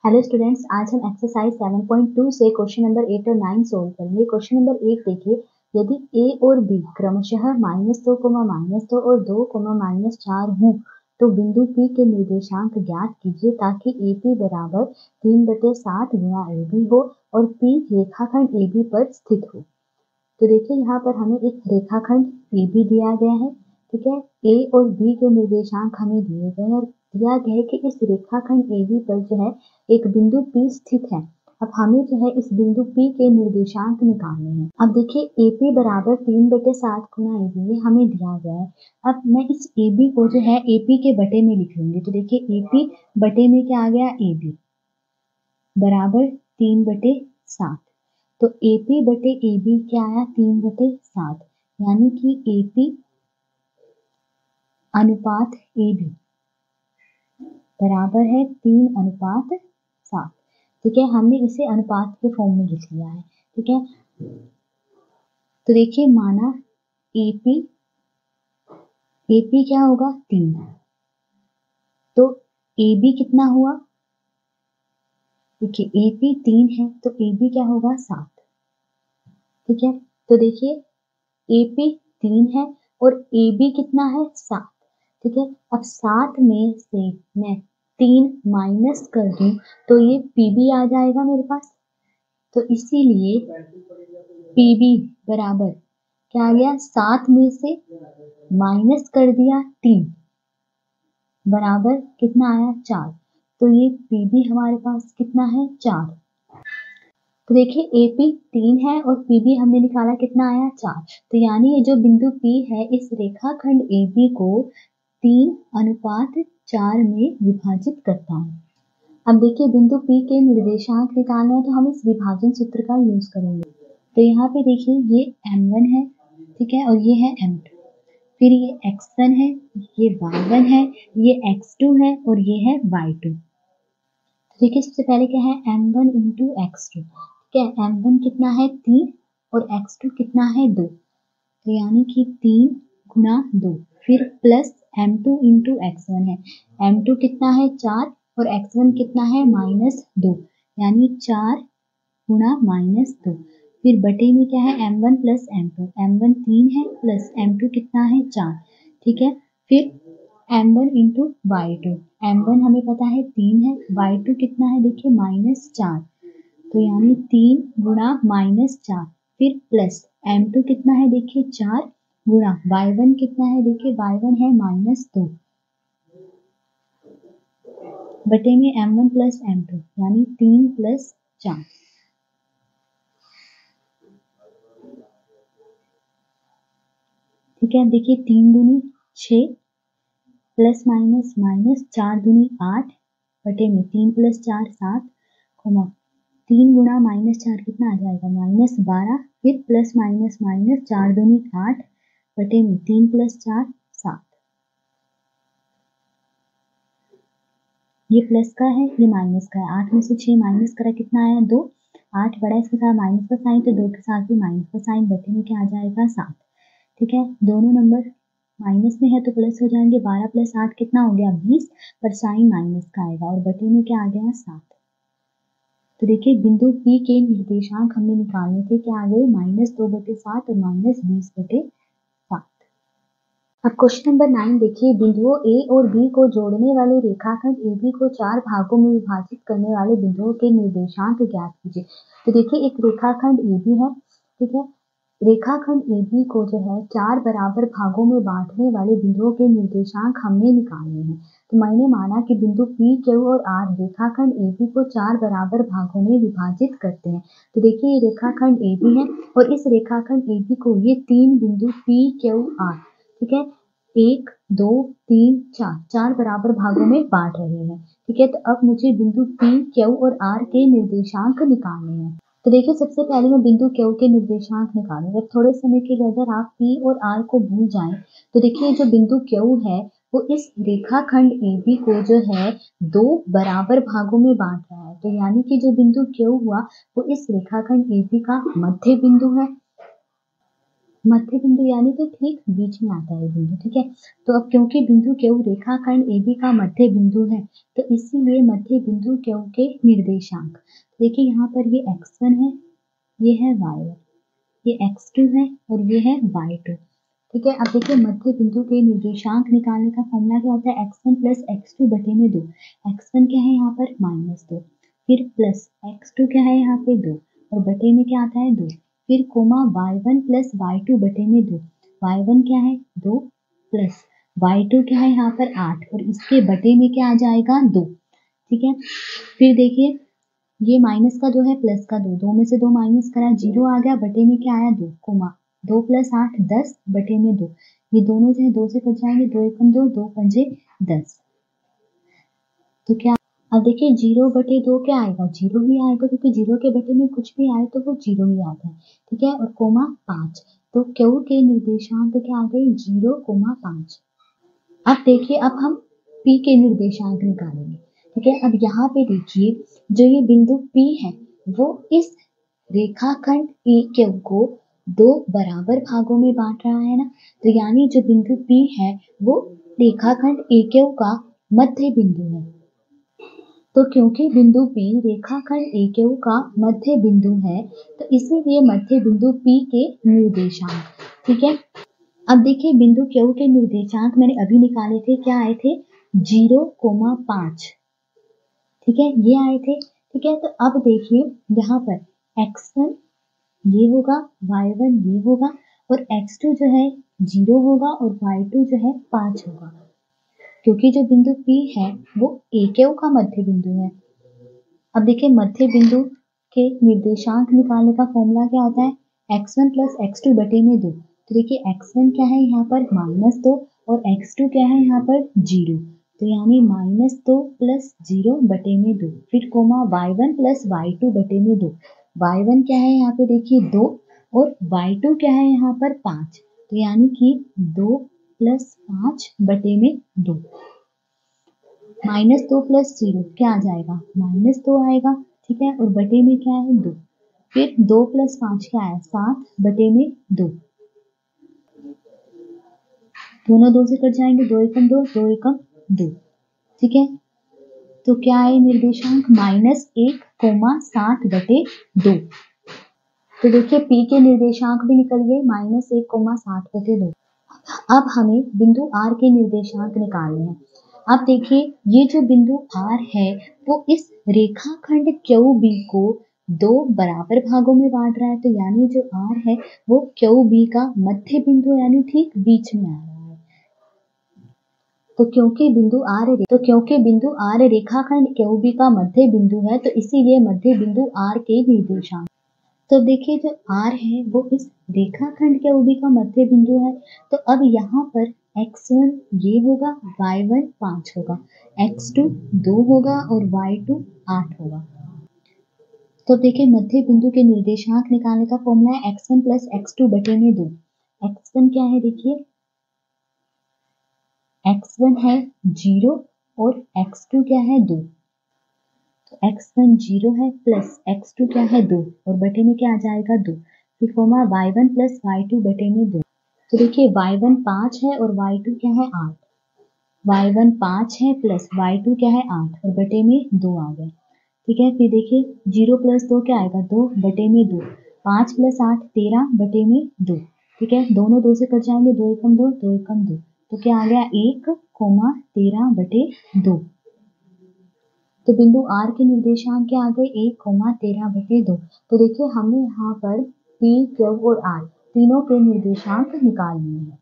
Hello students, आज हम exercise 7.2 से क्वेश्चन नंबर 8 और 9 सोल्व करेंगे। क्वेश्चन नंबर 8 देखिए, यदि ए और बी क्रमशः -2, -2 और 2, -4 हों तो बिंदु पी के निर्देशांक ज्ञात कीजिए ताकि ए पी बराबर 3/7 गुणा ए बी हो और पी रेखाखंड ए बी पर स्थित हो। तो देखिए यहाँ पर हमें एक रेखाखंड ए बी दिया गया है, ठीक है। ए और बी के निर्देशांक हमें दिए गए हैं और दिया गया है कि इस रेखाखंड ए बी पर जो है एक बिंदु पी स्थित है। अब हमें जो है इस बिंदु पी के निर्देशांक निकालने हैं। अब देखिए ए पी बराबर 3/7 गुणा ए बी हमें दिया गया है। अब मैं इस ए बी को जो है ए पी के बटे में लिख लूंगी। तो देखिए ए पी बटे में क्या आ गया, ए बी बराबर 3/7। तो ए पी बटे ए बी क्या आया, 3/7, यानी कि ए पी अनुपात ए बी बराबर है 3/7। ठीक है, हमने इसे अनुपात के फॉर्म में लिख लिया है। ठीक है, तो देखिए माना ए पी क्या होगा, 3, तो ए बी कितना हुआ, देखिए ए पी 3 है तो ए बी क्या होगा, 7। ठीक है, तो देखिए ए पी 3 है और ए बी कितना है, 7। ठीक है, अब 7 में से मैं 3 माइनस कर दूं तो ये पी बी आ जाएगा मेरे पास। तो इसीलिए पी बी बराबर क्या आ गया, 7 में से माइनस कर दिया 3 बराबर कितना आया, 4। तो ये पी बी हमारे पास कितना है, 4। तो देखिए ए पी 3 है और पी बी हमने निकाला कितना आया, 4। तो यानी ये जो बिंदु पी है इस रेखाखंड ए बी को 3/4 में विभाजित करता है। अब देखिए बिंदु पी के निर्देशांक निकालना है तो हम इस विभाजन सूत्र का यूज करेंगे। तो यहाँ पे देखिए ये m1 है, ठीक है, और ये है m2, फिर ये x1 है, ये y1 है, ये x2 है और ये है y2। देखिए सबसे पहले क्या है, m1 इंटू x2, ठीक है, m1 कितना है, 3 और x2 कितना है, 2, तो यानी कि 3 गुणा 2, फिर प्लस m2 इंटू x1 है, m2 कितना है, 4 और x1 कितना है, -2, यानी 4 गुणा -2, फिर बटे में क्या है, m1 प्लस m2, m1 3 है प्लस m2 कितना है, 4। ठीक है, फिर m1 इंटू y2, m1 हमें पता है 3 है, y2 कितना है, देखिए -4, तो यानी 3 गुणा -4, फिर प्लस m2 कितना है, देखिए 4 गुणा y1 कितना है, देखिए y1 है -2 बटे में m1 प्लस m2, यानी 3 प्लस 4। ठीक है, देखिए 3 दूनी 6 प्लस माइनस माइनस 4 दूनी 8 बटे में 3 प्लस 4 7, 3 गुणा -4 कितना आ जाएगा, -12, फिर प्लस माइनस माइनस 4 दूनी 8 बटे में 3 प्लस 4 7। ये प्लस का है, ये माइनस का है, 8 में से 6 माइनस करा कितना आया, 2, 8 बड़ा इसके साथ माइनस का साइन तो 2 के साथ भी माइनस का साइन, बटे में क्या आ जाएगा, 7। ठीक है, दोनों नंबर माइनस में है तो प्लस हो जाएंगे, 12 प्लस 8 कितना हो गया, 20, पर साइन माइनस का आएगा और बटे में क्या आ गया, 7। तो देखिए बिंदु P के निर्देशांक हमने निकालने थे, क्या आ गए, -2/7 और -20/7। अब क्वेश्चन नंबर 9 देखिए, बिंदुओं ए और बी को जोड़ने वाले रेखाखंड ए बी को 4 भागों में विभाजित करने वाले बिंदुओं के निर्देशांक ज्ञात कीजिए। तो देखिए एक रेखाखंड ए बी है, ठीक है, रेखाखंड ए बी को जो है 4 बराबर भागों में बांटने वाले बिंदुओं के निर्देशांक हमने निकालने हैं। तो मैंने माना कि बिंदु पी, क्यू और आर रेखाखंड ए बी को 4 बराबर भागों में विभाजित करते हैं। तो देखिए ये रेखाखंड ए बी है और इस रेखाखंड ए बी को ये 3 बिंदु पी, क्यू, आर, ठीक है, 1 2 3 4 4 बराबर भागों में बांट रहे हैं। ठीक है, तो अब मुझे बिंदु पी, क्यू और आर के निर्देशांक निकालने हैं। तो देखिए सबसे पहले मैं बिंदु क्यू के निर्देशांक निकालूंगा। थोड़े समय के लिए अगर आप पी और आर को भूल जाएं तो देखिए जो बिंदु क्यू है वो इस रेखाखंड ए बी को जो है 2 बराबर भागों में बांट रहा है। तो यानी कि जो बिंदु क्यू हुआ वो इस रेखाखंड ए बी का मध्य बिंदु है। मध्य बिंदु यानी कि ठीक बीच में आता है बिंदु, ठीक है। तो अब क्योंकि बिंदु क्यू रेखाखंड AB का मध्य बिंदु है, तो इसीलिए मध्य बिंदु क्यू के निर्देशांक, देखिए यहाँ पर ये x1 है, ये है y1, ये x2 है और ये है y2, ठीक है। अब देखिए मध्य बिंदु के निर्देशांक निकालने का फॉर्मूला क्या होता है, x1 प्लस x2 बटे में 2। x1 क्या है यहाँ पर -2, फिर प्लस x2 क्या है यहाँ पे 2 और बटे में क्या आता है 2, फिर कोमा y1 प्लस y2 बटे में 2। y1 क्या है 2 प्लस y2 क्या है यहाँ पर 8 और इसके बटे में क्या आ जाएगा 2, ठीक है। फिर देखिए ये माइनस का 2 है प्लस का 2, 2 में से 2 माइनस करा 0 आ गया, बटे में क्या आया 2, कोमा 2 प्लस 8 10 बटे में 2, ये दोनों जो है 2 से कट जाएंगे, 2 एकम 2, 2 पंजे 10। तो क्या अब देखिए 0 बटे 2 क्या आएगा, 0 ही आएगा, क्योंकि 0 के बटे में कुछ भी आए तो वो 0 ही आता है, ठीक है। और कोमा 5, तो क्यू के निर्देशांक क्या आ गए 0, 5। अब देखिए अब हम P के निर्देशांक निकालेंगे, ठीक है। अब यहाँ पे देखिए जो ये बिंदु P है वो इस रेखाखंड PQ को 2 बराबर भागों में बांट रहा है ना, तो यानी जो बिंदु P है वो रेखाखंड AQ का मध्य बिंदु है। तो क्योंकि बिंदु P रेखाखंड AQ का मध्य बिंदु है, तो इसीलिए मध्य बिंदु P के निर्देशांक, ठीक है। अब देखिए बिंदु Q के निर्देशांक मैंने अभी निकाले थे, क्या आए थे 0, 5, ठीक है, ये आए थे, ठीक है। तो अब देखिए यहाँ पर x1 ये होगा, y1 ये होगा और x2 जो है 0 होगा और y2 जो है 5 होगा, क्योंकि जो बिंदु P है वो AQ का मध्य बिंदु है। अब देखिए मध्य बिंदु के निर्देशांक निकालने का फॉर्मूला क्या होता है, x1 प्लस x2 बटे में 2। तो देखिए x1 क्या है यहाँ पर -2 और x2 क्या है यहाँ पर 0, तो यानी -2 प्लस 0 बटे में 2, फिर कोमा y1 प्लस y2 बटे में 2। y1 क्या है यहाँ पे देखिए 2 और y2 क्या है यहाँ पर 5, तो यानी कि 2 प्लस 5 बटे में 2। -2 प्लस 0 क्या आ जाएगा -2 आएगा, ठीक है। और बटे में क्या है 2, फिर 2 प्लस 5 क्या है 7 बटे में 2, दोनों 2 से कट जाएंगे, 2 एकम 2, 2 एकम 2, ठीक है। तो क्या है निर्देशांक -1, 7 बटे 2। तो देखिए P के निर्देशांक भी निकल गए -1, 7 बटे 2। अब हमें बिंदु R के निर्देशांक निकालने हैं। अब देखिए ये जो बिंदु R है वो इस रेखाखंड QB को 2 बराबर भागों में बांट रहा है, तो यानी जो R है वो QB का मध्य बिंदु यानी ठीक बीच में आ रहा है। तो क्योंकि बिंदु R रेखाखंड QB का मध्य बिंदु है, तो इसीलिए मध्य बिंदु R के निर्देशांक, तो देखिए जो R है वो इस रेखाखंड के OB का मध्य बिंदु है, तो अब यहाँ पर x1 ये होगा, y1 5 होगा, x2 2 होगा और y2 8 होगा। तो देखिए मध्य बिंदु के निर्देशांक निकालने का फॉर्मूला है x1 प्लस x2 बटे में 2। x1 क्या है देखिए, x1 है 0 और x2 क्या है 2, तो x1 0 है प्लस x2 क्या है 2 और बटे में क्या आ जाएगा 2, फिर कोमा y1 प्लस y2 बटे में 2। तो देखिए y1 5 है और y2 क्या है 8, y1 5 है प्लस y2 क्या है 8 और बटे में 2 आ गया, ठीक है। फिर देखिए 0 प्लस 2 क्या आएगा 2 बटे में 2, 5 प्लस 8 13 बटे में 2, ठीक है। दोनों 2 से कट जाएंगे, 2 एकम 2, 2 एकम 2, तो क्या आ गया 1, 13 बटे 2। तो बिंदु R के निर्देशांक क्या आ गए 1, 13 बटे 2। तो देखिए हमने यहाँ पर P, Q और R तीनों के निर्देशांक निकाल लिए हैं।